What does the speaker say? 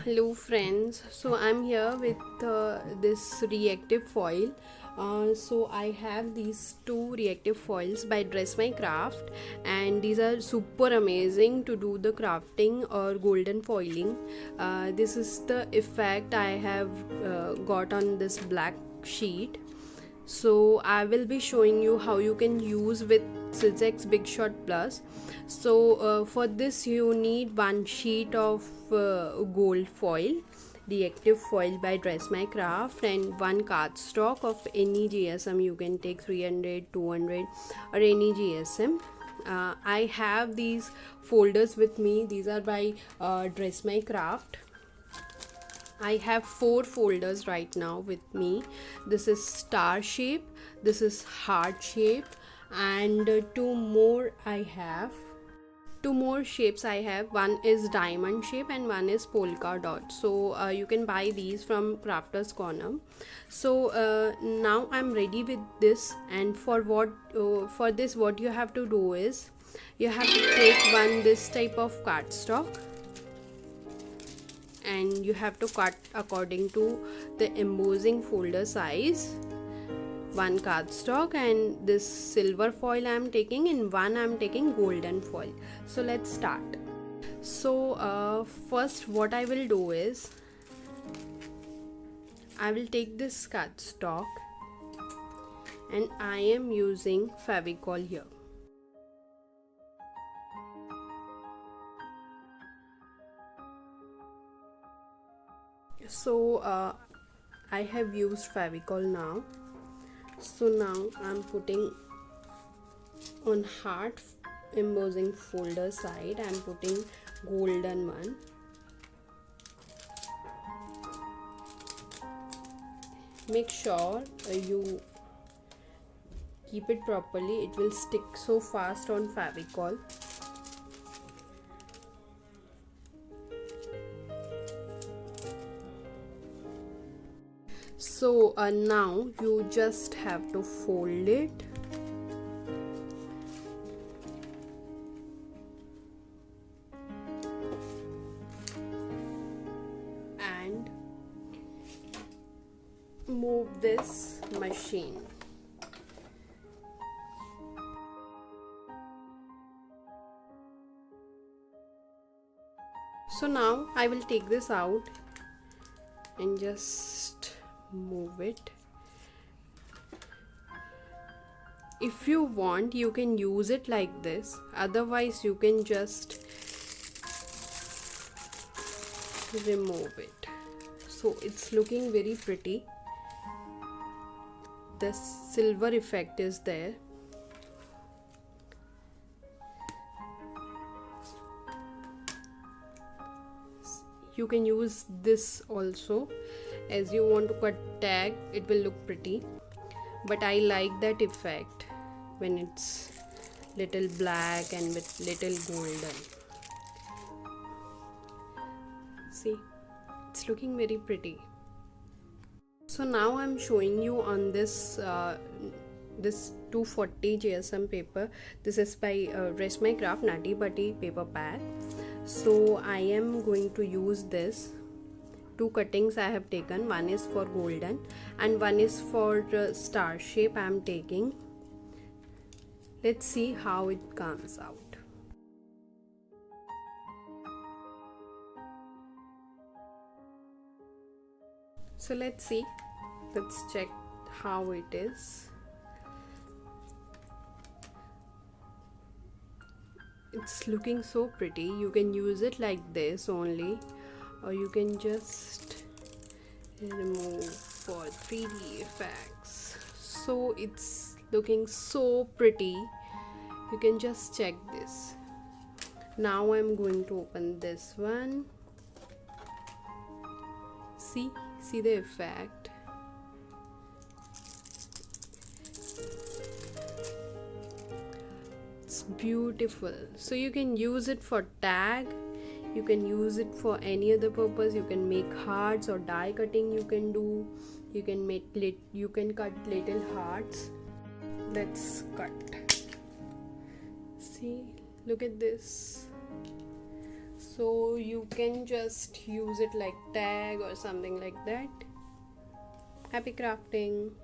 Hello friends, so I'm here with this reactive foil. So I have these two reactive foils by Dress My Craft, and these are super amazing to do the crafting or golden foiling. This is the effect I have got on this black sheet. So I will be showing you how you can use with Sizzix Big Shot Plus. So for this you need one sheet of gold foil, reactive foil by Dress My Craft, and one cardstock of any GSM. You can take 300, 200 or any GSM. I have these folders with me. These are by Dress My Craft. I have four folders right now with me. This is star shape, this is heart shape, and two more I have. Two more shapes I have. One is diamond shape and one is polka dot. So you can buy these from Crafters Corner. So now I'm ready with this. And for this, what you have to do is you have to take one this type of cardstock, and you have to cut according to the embossing folder size. One cardstock, and this silver foil I'm taking, and one I'm taking golden foil. So let's start. So first what I will do is I will take this cardstock, and I am using Fevicol here. So I have used Fevicol now. So now I'm putting on heart embossing folder side, I'm putting golden one. Make sure you keep it properly, it will stick so fast on Fevicol. So now you just have to fold it, and move this machine. So now I will take this out and just move it. If you want, you can use it like this, otherwise you can just remove it. So it's looking very pretty. The silver effect is there. You can use this also, as you want to cut tag, it will look pretty, but I like that effect when it's little black and with little golden. See, it's looking very pretty. So now I'm showing you on this this 240 GSM paper. This is by Dress My Craft Nutty Buddy paper pack. So I am going to use this. Two cuttings I have taken, one is for golden and one is for star shape I am taking. Let's see how it comes out. So let's check how it is. It's looking so pretty. You can use it like this only, or you can just remove for 3D effects. So it's looking so pretty. You can just check this. Now I'm going to open this one. See the effect. It's beautiful. So you can use it for tag, you can use it for any other purpose. You can make hearts or die cutting, you can do. You can cut little hearts. Let's cut. See, look at this. So you can just use it like tag or something like that. Happy crafting.